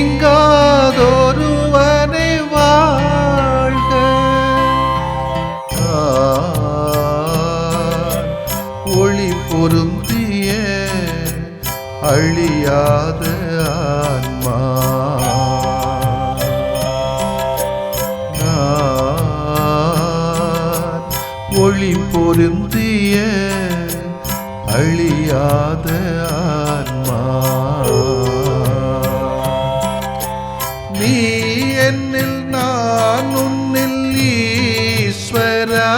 நீங்காதொருவனை வாழ்க. ஒளி பொருந்திய அழியாத ஆன்மா, ஒளி பொருந்திய அழியாத ஆன்மா. நீ என்னில் நான் உன்னில் ஈஸ்வரா,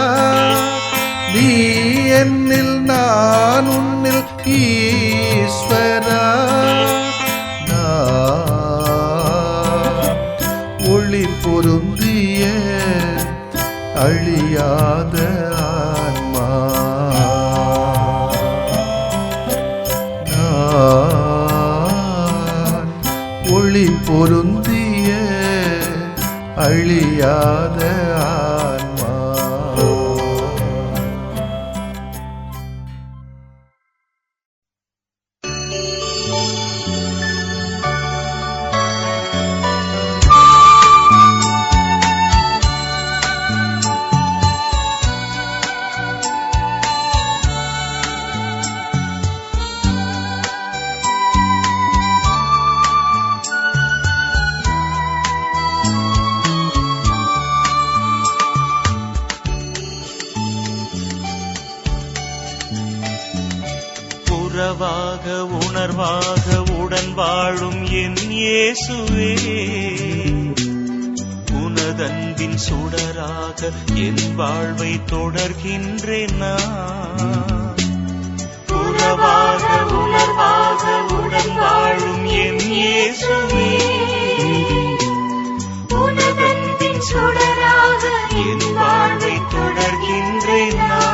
நீ என்னில் நான் உன்னில் ஈஸ்வரா. ஒளி பொருந்திய அழியாத ஆன்மா, ஒளி பொருந்திய அழியாத ஆன்மா. உறவாக உணர்வாக உடன் வாழும் என் இயேசுவே, உனதன்பின் சுடராக என் வாழ்வை தொடர்கின்றேன் நான். உறவாக உணர்வாக உடன் வாழும் என் இயேசுவே, உனதன்பின் சுடராக என் வாழ்வை தொடர்கின்றேன் நான்.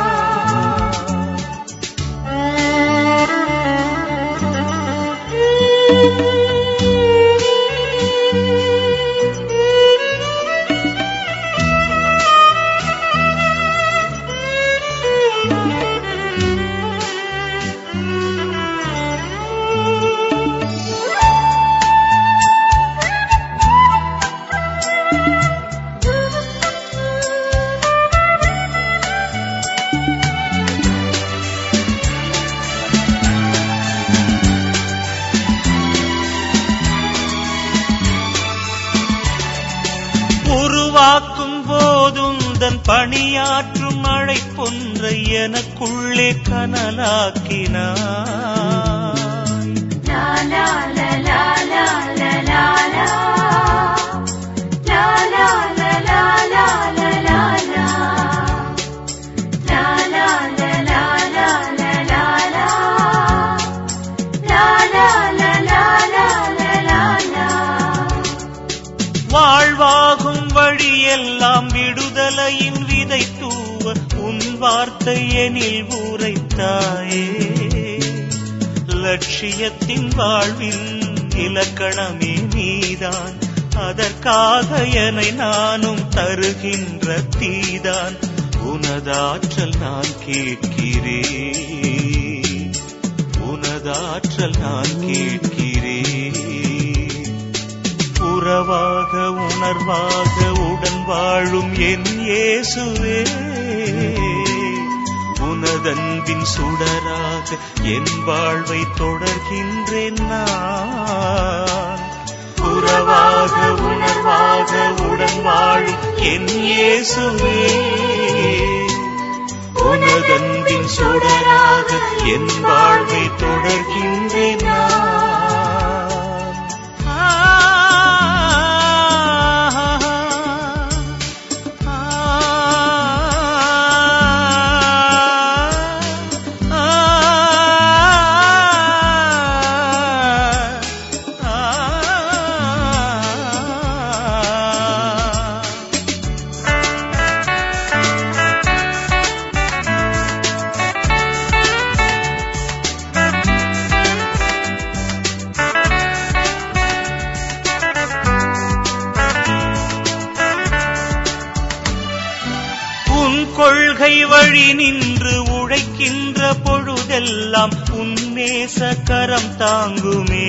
உருவாக்கும் போதுந்தன் பணியாற்றும் அழைப்பொன்றை எனக்குள்ளே கனலாக்கினாய். வாழ்வாகும் வழியெல்லாம் விடுதலையின் விதை தூவ உன் வார்த்தை எனில் உரைத்தாயே. லட்சியத்தின் வாழ்வின் இலக்கணமே நீதான், அதற்காக என்னை நானும் தருகின்ற தீதான். உனதாற்றல் நான் கேட்கிறேன், உனதாற்றல் நான் கேட்கிறேன். உறவாக உணர்வாக உடன் வாழும் என் இயேசுவே, உனதன்பின் சுடராக என் வாழ்வை தொடர்கின்றேன் நான். உறவாக உணர்வாக உடன் வாழும் என் இயேசுவே, உனதன்பின் சுடராக என் வாழ்வை தொடர்கின்றேன் நான். கொள்கை வழி நின்று உழைக்கின்ற பொழுதெல்லாம் உன் நேச கரம் தாங்குமே.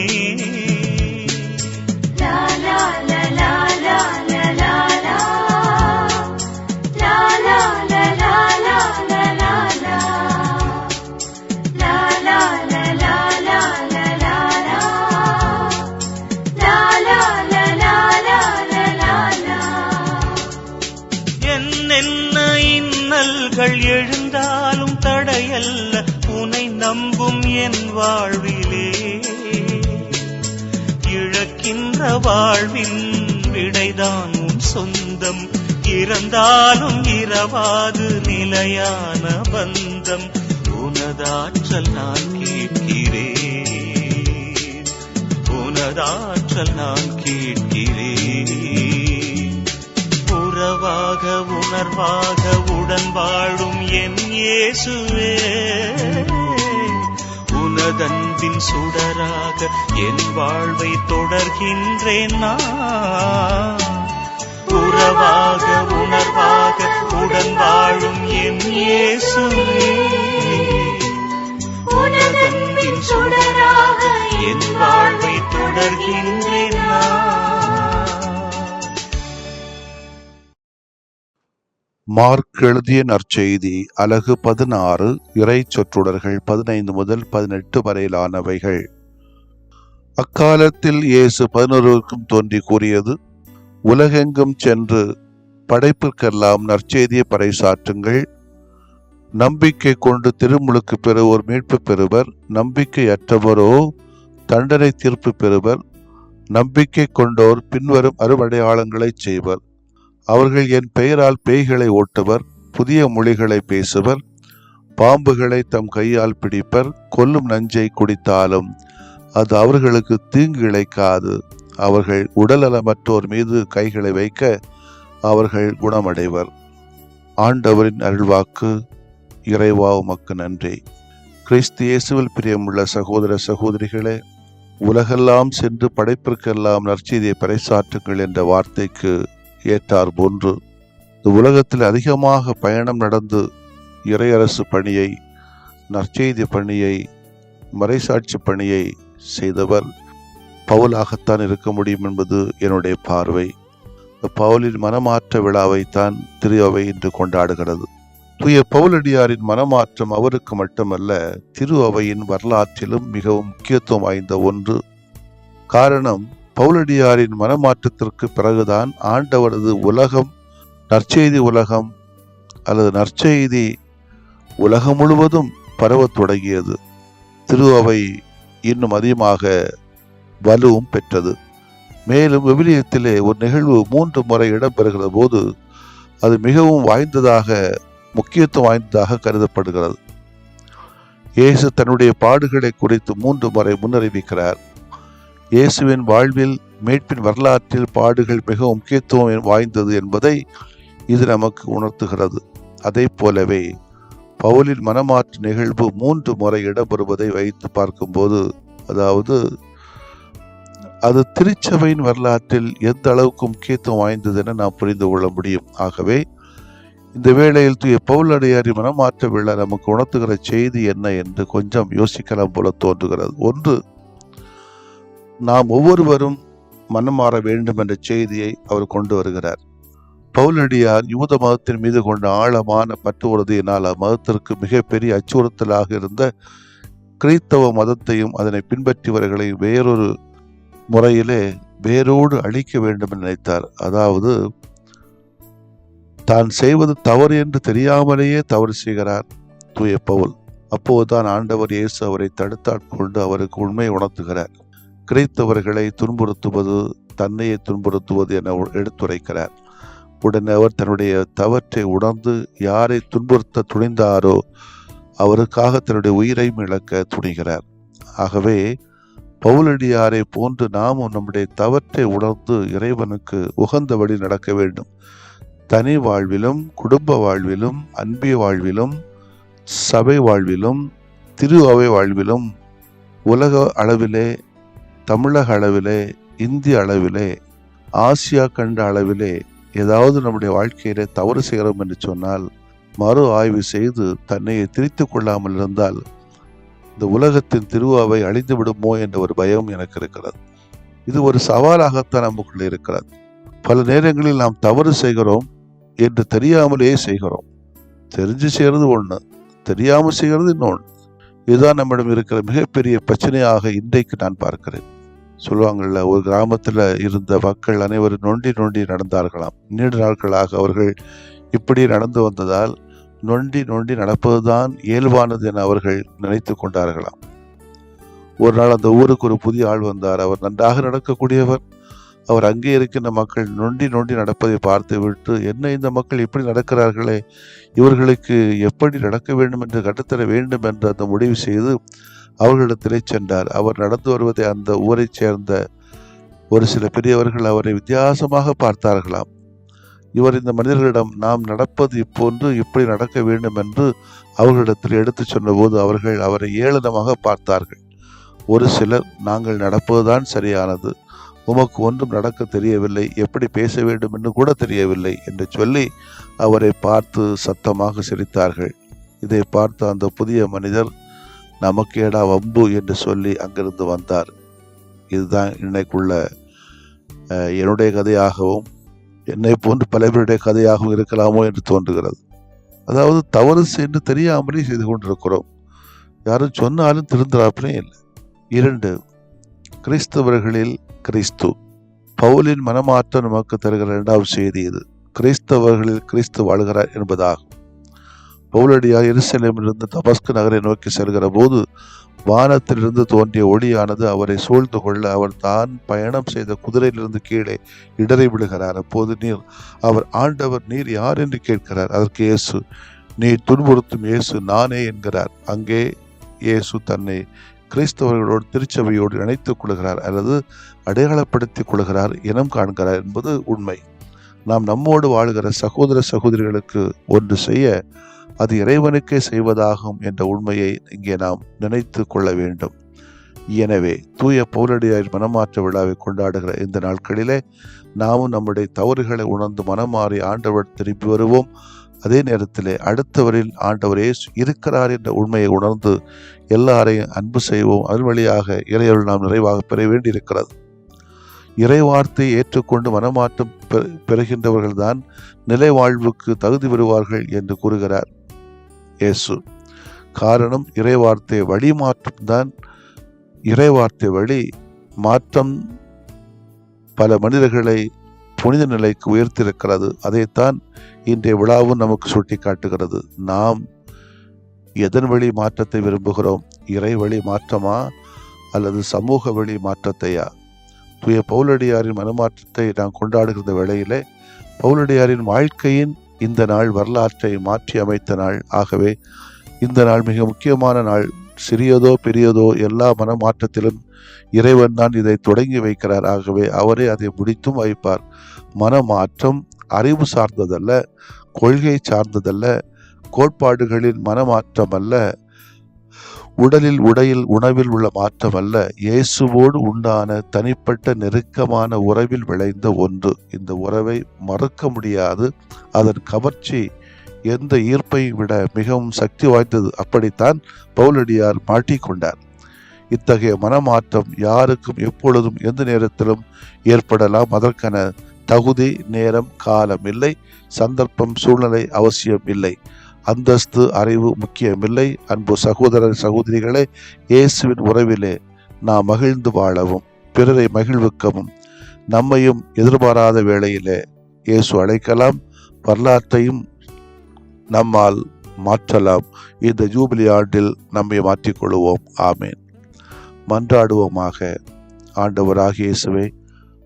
அல்ல உனை நம்பும் என் வாழ்விலே. இழக்கின்ற வாழ்வின் விடைதான் உன் சொந்தம், இறந்தாலும் இரவாது நிலையான பந்தம். உனதாற்றல் நான் கேட்கிறேன், உனதாற்றல் நான் கேட்கிறேன். உறவாக உணர்வாக உடன் வாழும் என் இயேசுவே, உனதன்பின் சுடராக என் வாழ்வை தொடர்கின்றேன் நான். உறவாக உணர்வாக உடன் வாழும் என் இயேசுவே, உனதன்பின் சுடராக என் வாழ்வை தொடர்கின்றேன் நான். மார்க் எழுதிய நற்செய்தி அலகு 16 இறை சொற்றொடர்கள் 15 முதல் 18 வரையிலானவைகள். அக்காலத்தில் இயேசு 11 தோன்றி கூறியது, உலகெங்கும் சென்று படைப்பிற்கெல்லாம் நற்செய்தியை பறைசாற்றுங்கள். நம்பிக்கை கொண்டு திருமுழுக்கு பெறுவோர் மீட்பு பெறுவர், நம்பிக்கையற்றவரோ தண்டனை தீர்ப்பு பெறுவர். நம்பிக்கை கொண்டோர் பின்வரும் அருமடையாளங்களை செய்வர். அவர்கள் என் பெயரால் பேய்களை ஓட்டுவர், புதிய மொழிகளை பேசுவர், பாம்புகளை தம் கையால் பிடிப்பர், கொல்லும் நஞ்சை குடித்தாலும் அது அவர்களுக்கு தீங்கு இழைக்காது. அவர்கள் உடல்நலமற்றோர் மீது கைகளை வைக்க அவர்கள் குணமடைவர். ஆண்டவரின் அருள்வாக்கு. இறைவா உமக்கு நன்றி. கிறிஸ்து இயேசுவில் பிரியமுள்ள சகோதர சகோதரிகளே, உலகெல்லாம் சென்று படைப்பிற்கெல்லாம் நற்செய்தியை பறைசாற்றுங்கள் என்ற வார்த்தைக்கு ஏற்றார் போன்று இந்த உலகத்தில் அதிகமாக பயணம் நடந்து இறையரசு பணியை, நற்செய்தி பணியை, மறைசாட்சி பணியை செய்தவர் பவுலாகத்தான் இருக்க முடியும் என்பது என்னுடைய பார்வை. பவுலின் மனமாற்ற விழாவைத்தான் திரு அவை இன்று கொண்டாடுகிறது. தூய பவுலடியாரின் மனமாற்றம் அவருக்கு மட்டுமல்ல, திரு அவையின் வரலாற்றிலும் மிகவும் முக்கியத்துவம் வாய்ந்த ஒன்று. காரணம், பவுலடியாரின் மனமாற்றத்திற்கு பிறகுதான் ஆண்டவரது உலகம், நற்செய்தி உலகம் அல்லது நற்செய்தி உலகம் முழுவதும் பரவத் தொடங்கியது. திரு அவை இன்னும் அதிகமாக வலுவும் பெற்றது. மேலும் விவிலியத்திலே ஒரு நிகழ்வு 3 முறை இடம்பெறுகிற போது அது மிகவும் வாய்ந்ததாக, முக்கியத்துவம் வாய்ந்ததாக கருதப்படுகிறது. இயேசு தன்னுடைய பாடுகளை குறித்து 3 முறை முன்னறிவிக்கிறார். இயேசுவின் வாழ்வில், மீட்பின் வரலாற்றில் பாடுகள் மிகவும் முக்கியத்துவம் வாய்ந்தது என்பதை இது நமக்கு உணர்த்துகிறது. அதை போலவே பவுலின் மனமாற்று நிகழ்வு 3 முறை இடம்பெறுவதை வைத்து பார்க்கும்போது, அதாவது அது திருச்சபையின் வரலாற்றில் எந்த அளவுக்கு முக்கியத்துவம் வாய்ந்தது என நாம் புரிந்து கொள்ள முடியும். ஆகவே இந்த வேளையில் தூய பவுலடியாரின் மனமாற்ற விழா நமக்கு உணர்த்துகிற செய்தி என்ன என்று கொஞ்சம் யோசிக்கலாம் போல தோன்றுகிறது. ஒன்று, நாம் ஒவ்வொருவரும் மனம் மாற வேண்டும் என்ற செய்தியை அவர் கொண்டு வருகிறார். பவுலடியார் யூத மதத்தின் மீது கொண்ட ஆழமான பற்று உறுதியினால் அம்மதத்திற்கு மிகப்பெரிய அச்சுறுத்தலாக இருந்த கிறிஸ்தவ மதத்தையும் அதனை பின்பற்றியவர்களையும் வேறொரு முறையிலே வேரோடு அழிக்க வேண்டும் என்று நினைத்தார். அதாவது தான் செய்வது தவறு என்று தெரியாமலேயே தவறு செய்கிறார் தூய பவுல். அப்போதுதான் ஆண்டவர் இயேசு அவரை தடுத்தாட்கொண்டு அவருக்கு உண்மையை உணர்த்துகிறார். கிறிஸ்தவர்களை துன்புறுத்துவது தன்னையே துன்புறுத்துவது என எடுத்துரைக்கிறார். உடனே அவர் தன்னுடைய தவற்றை உணர்ந்து யாரை துன்புறுத்த துணிந்தாரோ அவருக்காக தன்னுடைய உயிரையும் இழக்க துணிகிறார். ஆகவே பவுலடியாரை போன்று நாமும் நம்முடைய தவற்றை உணர்ந்து இறைவனுக்கு உகந்த வழி நடக்க வேண்டும். தனி வாழ்விலும், குடும்ப வாழ்விலும், அன்பிய வாழ்விலும், சபை வாழ்விலும், திரு அவை வாழ்விலும், உலக அளவிலே, தமிழக அளவிலே, இந்திய அளவிலே, ஆசியா கண்ட அளவிலே ஏதாவது நம்முடைய வாழ்க்கையிலே தவறு செய்கிறோம் என்று சொன்னால் மறு ஆய்வு செய்து தன்னை திரித்து கொள்ளாமல் இருந்தால் இந்த உலகத்தின் திருவாவை அழிந்து விடுமோ என்ற ஒரு பயம் எனக்கு இருக்கிறது. இது ஒரு சவாலாகத்தான் நமக்குள்ள இருக்கிறது. பல நேரங்களில் நாம் தவறு செய்கிறோம் என்று தெரியாமலேயே செய்கிறோம். தெரிஞ்சு செய்கிறது ஒன்று, தெரியாமல் செய்கிறது இன்னொன்று. இதுதான் நம்மிடம் இருக்கிற மிகப்பெரிய பிரச்சனையாக இன்றைக்கு நான் பார்க்கிறேன். சொல்லுவாங்கள்ல, ஒரு கிராமத்தில் இருந்த மக்கள் அனைவரும் நொண்டி நொண்டி நடந்தார்களாம். நீண்ட நாட்களாக அவர்கள் இப்படி நடந்து வந்ததால் நொண்டி நொண்டி நடப்பதுதான் இயல்பானது என அவர்கள் நினைத்து கொண்டார்களாம். ஒரு நாள் அந்த ஊருக்கு ஒரு புதிய ஆள் வந்தார். அவர் நன்றாக நடக்கக்கூடியவர். அவர் அங்கே இருக்கின்ற மக்கள் நொண்டி நொண்டி நடப்பதை பார்த்து விட்டு, என்ன இந்த மக்கள் இப்படி நடக்கிறார்களே, இவர்களுக்கு எப்படி நடக்க வேண்டும் என்று கற்றுத்தர வேண்டும் என்று அந்த முடிவு செய்து அவர்களிடத்திலே சென்றார். அவர் நடந்து வருவதை அந்த ஊரைச் சேர்ந்த ஒரு சில பெரியவர்கள் அவரை வித்தியாசமாக பார்த்தார்களாம். இவர் இந்த மனிதர்களிடம் நாம் நடப்பது இப்போன்று இப்படி நடக்க வேண்டும் என்று அவர்களிடத்தில் எடுத்து சொன்னபோது அவர்கள் அவரை ஏளனமாக பார்த்தார்கள். ஒரு சிலர், நாங்கள் நடப்பதுதான் சரியானது, உமக்கு ஒன்றும் நடக்க தெரியவில்லை, எப்படி பேச வேண்டும் என்று கூட தெரியவில்லை என்று சொல்லி அவரை பார்த்து சத்தமாக சிரித்தார்கள். இதை பார்த்து அந்த புதிய மனிதர், நமக்கேடா வம்பு என்று சொல்லி அங்கிருந்து வந்தார். இதுதான் இன்னைக்குள்ள என்னுடைய கதையாகவும் என்னை போன்று பல பேருடைய கதையாகவும் இருக்கலாமோ என்று தோன்றுகிறது. அதாவது தவறு என்று தெரியாமலே செய்து கொண்டிருக்கிறோம். யாரும் சொன்னாலும் திருந்துறாப்பே இல்லை. 2, கிறிஸ்தவர்களில் கிறிஸ்து. பவுலின் மனமாற்றம் நமக்கு தருகிற 2வது செய்தி இது. கிறிஸ்தவர்களில் கிறிஸ்து வாழ்கிறார் என்பதாகும். பவுலடியார் எருசலேமிலிருந்து தமஸ்கு நகரை நோக்கி செல்கிற போது வானத்திலிருந்து தோன்றிய ஒளியானது அவரை சூழ்ந்து கொள்ள அவர் தான் பயணம் செய்த குதிரையிலிருந்து கீழே இடறி விடுகிறார். அப்போது அவர், ஆண்டவர், நீர் யார் என்று கேட்கிறார். அதற்கு இயேசு, நீ துன்புறுத்தும் இயேசு நானே என்கிறார். அங்கே இயேசு தன்னை கிறிஸ்தவர்களோடு திருச்சபையோடு இணைத்துக் கொள்கிறார் அல்லது அடையாளப்படுத்திக் கொள்கிறார், இனம் காண்கிறார் என்பது உண்மை. நாம் நம்மோடு வாழ்கிற சகோதர சகோதரிகளுக்கு ஒன்று செய்ய அது இறைவனுக்கே செய்வதாகும் என்ற உண்மையை இங்கே நாம் நினைத்து கொள்ள வேண்டும். எனவே தூய பவுலடியார் மனமாற்ற விழாவை கொண்டாடுகிற இந்த நாட்களிலே நாமும் நம்முடைய தவறுகளை உணர்ந்து மனமாறி ஆண்டவர் திருப்பி வருவோம். அதே நேரத்திலே அடுத்தவரில் ஆண்டவர் இயேசு இருக்கிறார் என்ற உண்மையை உணர்ந்து எல்லாரையும் அன்பு செய்வோம். அதன் வழியாக இறையருள் நாம் நிறைவாக பெற வேண்டியிருக்கிறது. இறை வார்த்தையை ஏற்றுக்கொண்டு மனமாற்றம் பெறுகின்றவர்கள்தான் நிலை வாழ்வுக்கு தகுதி பெறுவார்கள் என்று கூறுகிறார் இயேசு. காரணம், இறைவார்த்தை வழி மாற்றம் தான். இறைவார்த்தை வழி மாற்றம் பல மனிதர்களை புனித நிலைக்கு உயர்த்திருக்கிறது. அதைத்தான் இன்றைய விழாவும் நமக்கு சுட்டி காட்டுகிறது. நாம் எதன் வழி மாற்றத்தை விரும்புகிறோம்? இறை வழி மாற்றமா அல்லது சமூக வழி மாற்றத்தையா? தூய பவுலடியாரின் மனமாற்றத்தை நாம் கொண்டாடுகிற வேளையிலே பவுலடியாரின் வாழ்க்கையின் இந்த நாள் வரலாற்றை மாற்றி அமைத்த நாள். ஆகவே இந்த நாள் மிக முக்கியமான நாள். சிறியதோ பெரியதோ எல்லா மனமாற்றத்திலும் இறைவன் தான் இதை தொடங்கி வைக்கிறார். ஆகவே அவரே அதை முடித்தும் வைப்பார். மனமாற்றம் அறிவு சார்ந்ததல்ல, கொள்கை சார்ந்ததல்ல, கோட்பாடுகளின் மனமாற்றம் அல்ல, உடலில் உடையில் உணவில் உள்ள மாற்றம் அல்ல, இயேசுவோடு உண்டான தனிப்பட்ட நெருக்கமான உறவில் விளைந்த ஒன்று. இந்த உறவை மறுக்க முடியாது. அதன் கவர்ச்சி எந்த ஈர்ப்பை விட மிகவும் சக்தி வாய்ந்தது. அப்படித்தான் பவுலடியார் மாட்டிக்கொண்டார். இத்தகைய மனமாற்றம் யாருக்கும் எப்பொழுதும் எந்த நேரத்திலும் ஏற்படலாம். அதற்கான தகுதி, நேரம், காலம் இல்லை. சந்தர்ப்பம், சூழ்நிலை அவசியம் இல்லை. அந்தஸ்து, அறிவு முக்கியமில்லை. அன்பு சகோதர சகோதரிகளே, இயேசுவின் உறவிலே நாம் மகிழ்ந்து வாழவும் பிறரை மகிழ்விக்கவும் நம்மையும் எதிர்பாராத வேளையிலே இயேசு அழைக்கலாம். வரலாற்றையும் நம்மால் மாற்றலாம். இந்த ஜூபிலி ஆண்டில் நம்மை மாற்றிக்கொள்வோம். ஆமேன். மன்றாடுவோமாக. ஆண்டவராகிய இயேசுவே,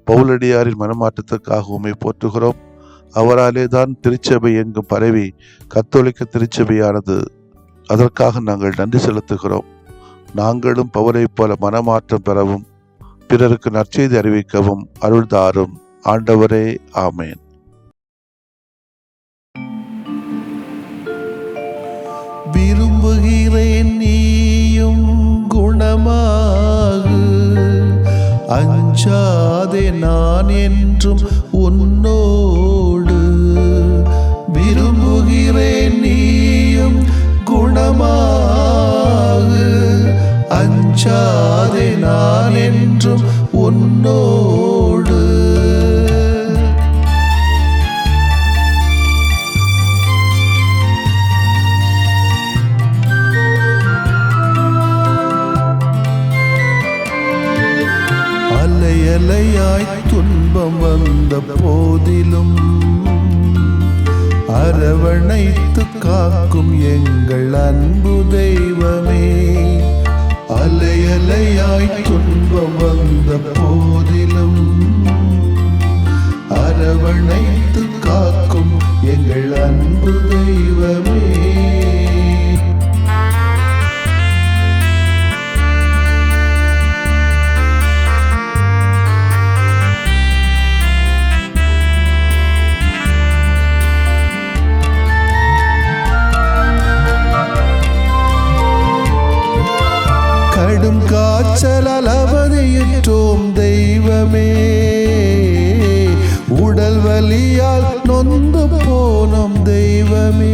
பவுலடியாரின் மனமாற்றத்துக்காக உம்மை போற்றுகிறோம். அவராலே தான் திருச்சபை எங்கும் பரவி கத்தோலிக்க திருச்சபையானது. அதற்காக நாங்கள் நன்றி செலுத்துகிறோம். நாங்களும் பவுலை போல மனமாற்றம் பெறவும் பிறருக்கு நற்செய்தி அறிவிக்கவும் அருள்தாரும். ஆண்டவரே, ஆமேன். விரும்புகிறேன் நீயும் குணமாகு, அஞ்சாதே நான் என்றும் உன்னோடு. விரும்புகிறேன் நீயும் குணமாகு, அஞ்சாதே நான் என்றும் உன்னோடு. அலையாய் துன்பம் வந்த போதிலும் அரவணைத்து காக்கும் எங்கள் அன்பு தெய்வமே. அலையலையாய் துன்பம் வந்த போதிலும் அரவணைத்து காக்கும் எங்கள் அன்பு தெய்வமே. கடும் காய்ச்சலால் அவதியுற்றோம் தெய்வமே. உடல் வலியால் நொந்து போனோம் தெய்வமே.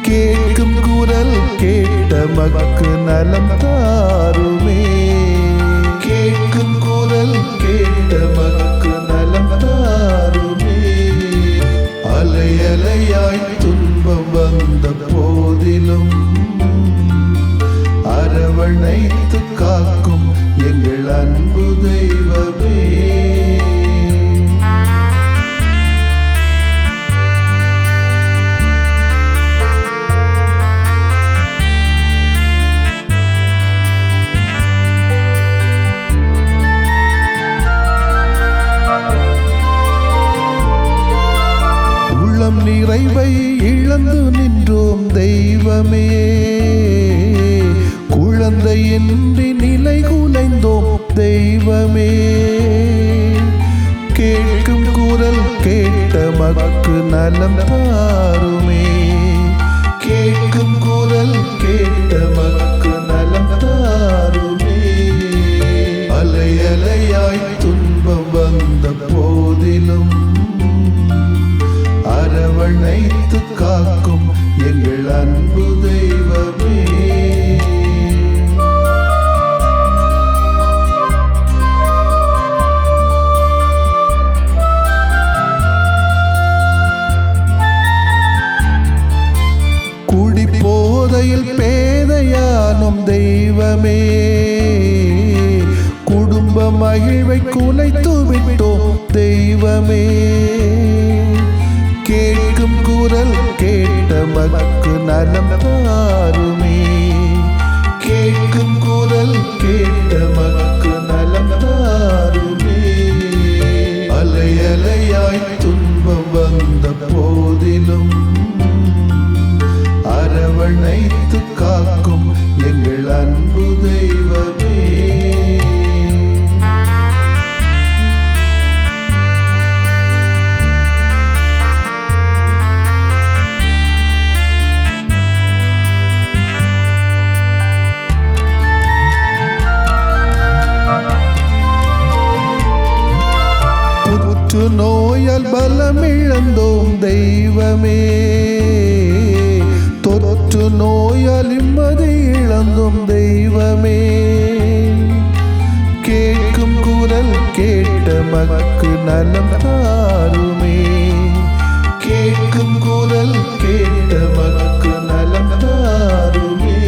கேட்கும் குரல் கேட்ட மக்கு நலம் தாருமே. கேட்கும் குரல் கேட்ட மக்கு நலம் தாருமே. அலையலையாய் துன்பம் வந்த போதிலும் அரவணைத்து காக்கும் எங்கள் அன்பு தெய்வமே. உள்ளம் நிறைவை இழந்து நின்றோம் தெய்வமே. குழந்தையின்றி நிலை குலைந்தோம் தெய்வமே. கேட்கும் குரல் கேட்ட மக்கு நலம் தாருமே. கேட்கும் குரல் கேட்ட மக்கு நலம் தாருமே. அலையலையாய் துன்பம் வந்த போதிலும் அரவணைத்து காக்கும் எங்கள் அன்பு தெய்வமே. குடிபோதையில் பேதையானும் தெய்வமே. குடும்ப மகிழ்வை குலைத்து விட்டோம் தெய்வமே. கேட்கும் குரல் கேட்ட மக்கு நலம் தாருமே. கேட்கும் குரல் கேட்ட மக்கு நலம் தாருமே. அலையலையாய் துன்பம் வந்த போதிலும் அரவணைத்து காக்கும் எங்கள் அன்பு தெய்வமே. புற்று நோயால் பலமிழந்தோம் தெய்வமே. தொற்று நோயால் நிம்மதி இழந்தோம் தெய்வமே. கேட்கும் குரல் கேட்ட மக்கு நலம் தாருமே. கேட்கும் குரல் கேட்ட மக்கு நலம் தாருமே.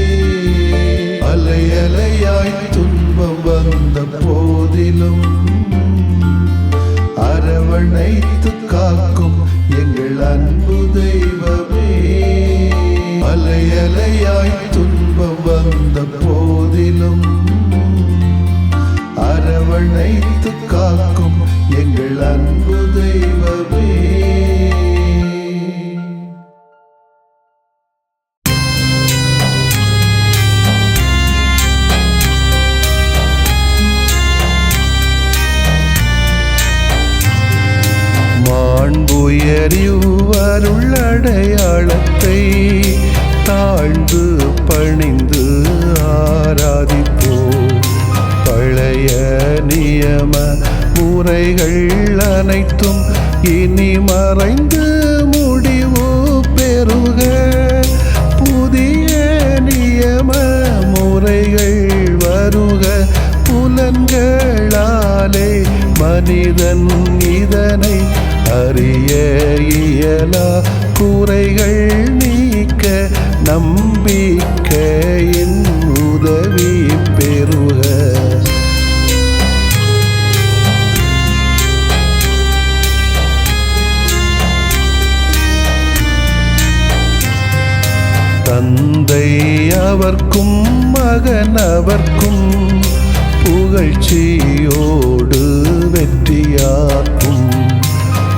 அலையலையாய் துன்பம் வந்த போதிலும் அரவணைத்து காக்கும் எங்கள் அன்பு தெய்வமே. அலையலையாய் துன்பம் வந்த போதிலும் அரவணைத்து காக்கும் எங்கள் அன்பு தெய்வமே. மாண்புயரிவருள்ளடையாளத்தை தாழ்ந்து பணிந்து ஆராதிப்போம். பழைய நியம முறைகள் அனைத்தும் இனி மறைந்து முடிவு பெறுக. புதிய நியம முறைகள் வருக. புலன்களாலே மனிதன் இதனை அறிய இயலா. குறைகள் நீக்க நம்பிக்கையின் உதவி பெறுக. தந்தை அவர்க்கும் மகன் அவர்க்கும் புகழ்ச்சியோடு வெற்றியாக்கும்.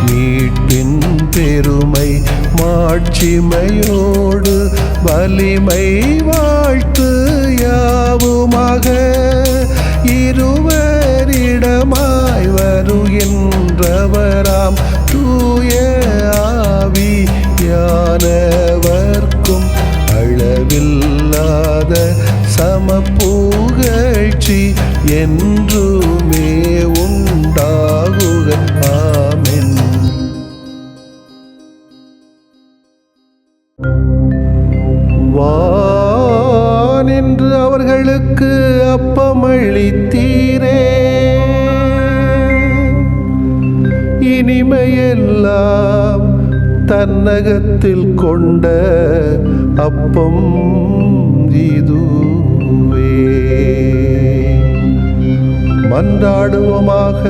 மீட்பின் பெருமை மாட்சிமையோடு வலிமை வாழ்த்து யாவுமாக. இருவரிடமாய் வருகின்றவராம் தூய ஆவியானவர்க்கும் அளவில்லாத சமப்புகழ்ச்சி என்றுமே உண்டாகுக. ஆமென். வானின்று அவர்களுக்கு அப்பமளித்தீரே, இனிமையெல்லாம் தன்னகத்தில் கொண்ட அப்பம் இதுவே. மன்றாடுவோமாக.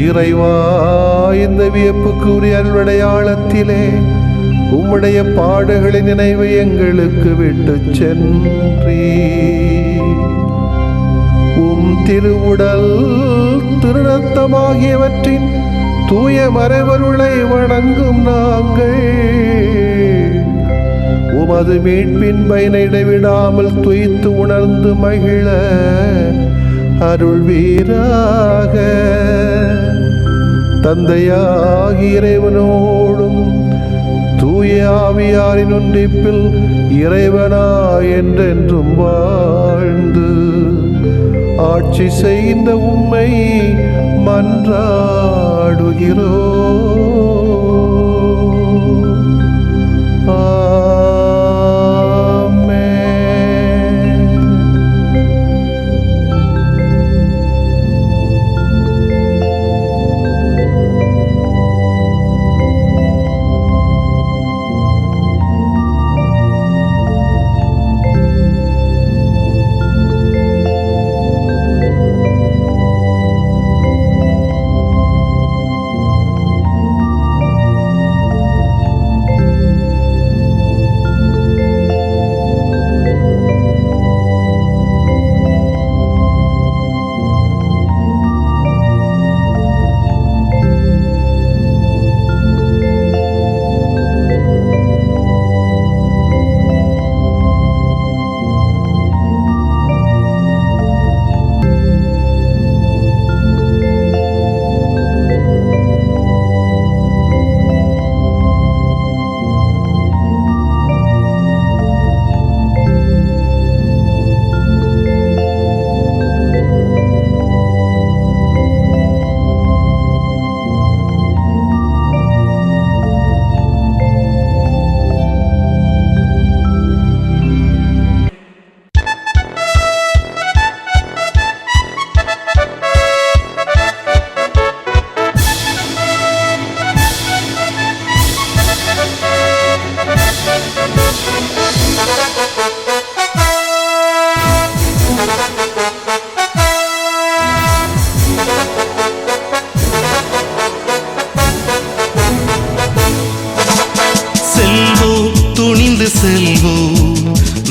இறைவா, இந்த வியப்புக்குரிய அருளடையாளத்திலே உம்முடைய பாடுகளின் நினைவை எங்களுக்கு விட்டு சென்றீ. உம் திருவுடல் திருரத்தமாகியவற்றின் தூய மறைபொருளை வணங்கும் நாங்கள் உமது மீட்பின் பயனை இடைவிடாமல் துய்த்து உணர்ந்து மகிழ அருள்வீராக. தந்தையாகிய இறைவனோடும் தூய ஆவியாரின் ஒன்றிப்பில் இறைவனா என்றென்றும் வாழ்ந்து ஆட்சி செய்கின்ற உம்மை மன்றாடுகிறோம்.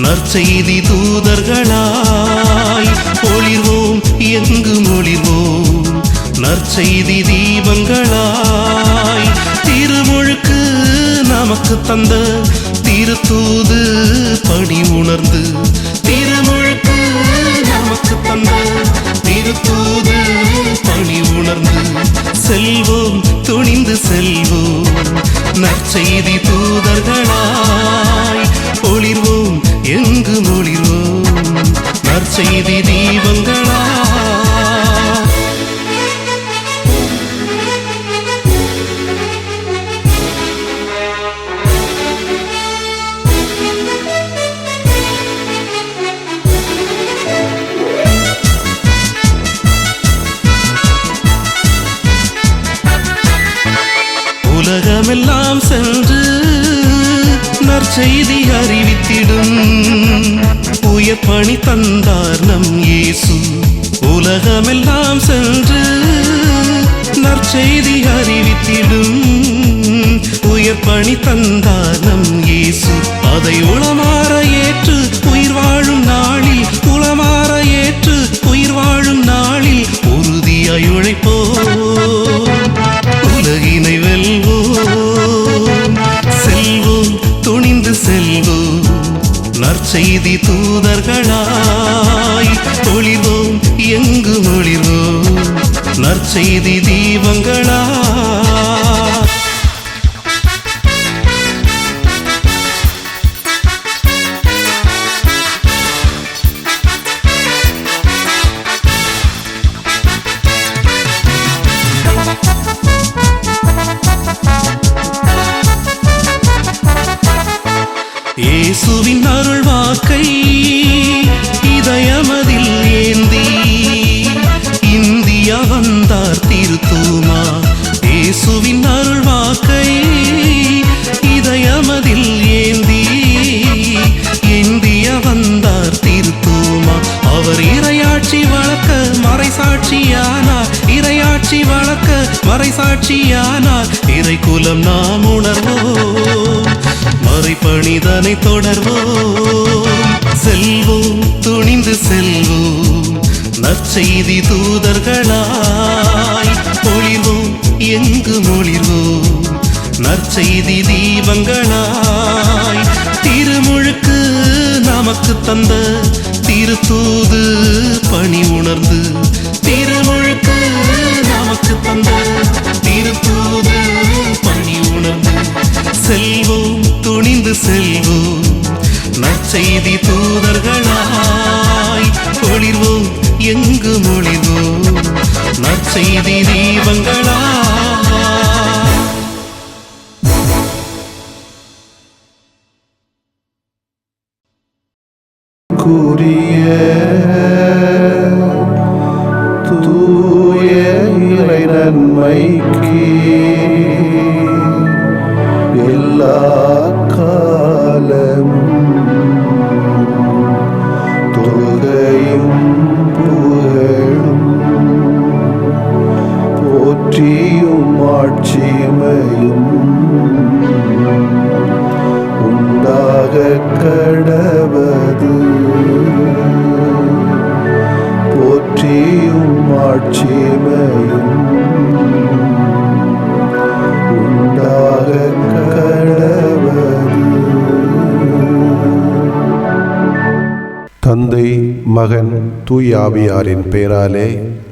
நற்செய்தி தூதர்களாய் ஒளிர்வோம், எங்கும் ஒளிர்வோம், நற்செய்தி தீபங்களாய். திருமுழுக்கு நமக்கு தந்த திருத்தூது பணி உணர்ந்து, திருமுழுக்கு நமக்கு தந்த திருத்தூது பணி உணர்ந்து செல்வோம், துணிந்து செல்வோம், நற்செய்தி தூதர்களாய் ஒளிர்வோம், எங்கும் ஒளிர்வோம், நற்செய்தி தீபங்களாய். உலகமெல்லாம் சென்று நற்செய்தி அறிவித்திடும் உயர் பணி தந்தார் நம் இயேசு. உலகமெல்லாம் சென்று நற்செய்தி அறிவித்திடும் உயர் பணி தந்தார் நம் இயேசு. இயேசு அதை உளமாற ஏற்று உயிர் வாழும் நாளில், உளமாற ஏற்று உயிர் வாழும் நாளில் உறுதியாய் உழைப்போம், உலகினை வெல்வோம், செல்வோம் துணிந்து செல்வோம், நற்செய்தி தூதர்களாய் ஒளிர்வோம், எங்கு ஒளிர்வோம், நற்செய்தி தீபங்களாய். இயேசுவின் அருள் வாக்கை இதயமதில் ஏந்தி இந்தியா வந்தார் திருத்தூமா. இயேசுவின் அருள் வாக்கை இதயமதில் ஏந்தி இந்தியா வந்தார் திருத்தூமா. அவர் இறையாட்சி வளர்க்க மறைசாட்சியானார், இறையாட்சி வளர்க்க மறைசாட்சியானார். இறைக்குலம் நாம் உணர்வோம், மறைபணிதனை தொடர்வோம், செல்வோம் துணிந்து செல்வோம், நற்செய்தி தூதர்களாய் ஒளிர்வோம், எங்கு ஒளிர்வோம், நற்செய்தி தீபங்களாய். திருமுழுக்கு நமக்கு தந்த திருத்தூது பணி உணர்ந்து, திருமுழுக்கு நமக்கு தந்த திருத்தூது பணி உணர்ந்து, செல்வோம் துணிந்து செல்வோம், நற்செய்தி தூதர்களாய் ஒளிர்வோம், எங்கு ஒளிர்வோம், நற்செய்தி தீபங்களாய். கூறிய தூய இறை நன்மைக்கு எல்லா காலமும் தொழுகையும் புகழும் போற்றியும் ஆட்சிமையும் உண்டாக கடவது. போற்றியும் ஆட்சிமையும் உண்டாக கடவது. தந்தை மகன் தூய் ஆவியாரின் பெயராலே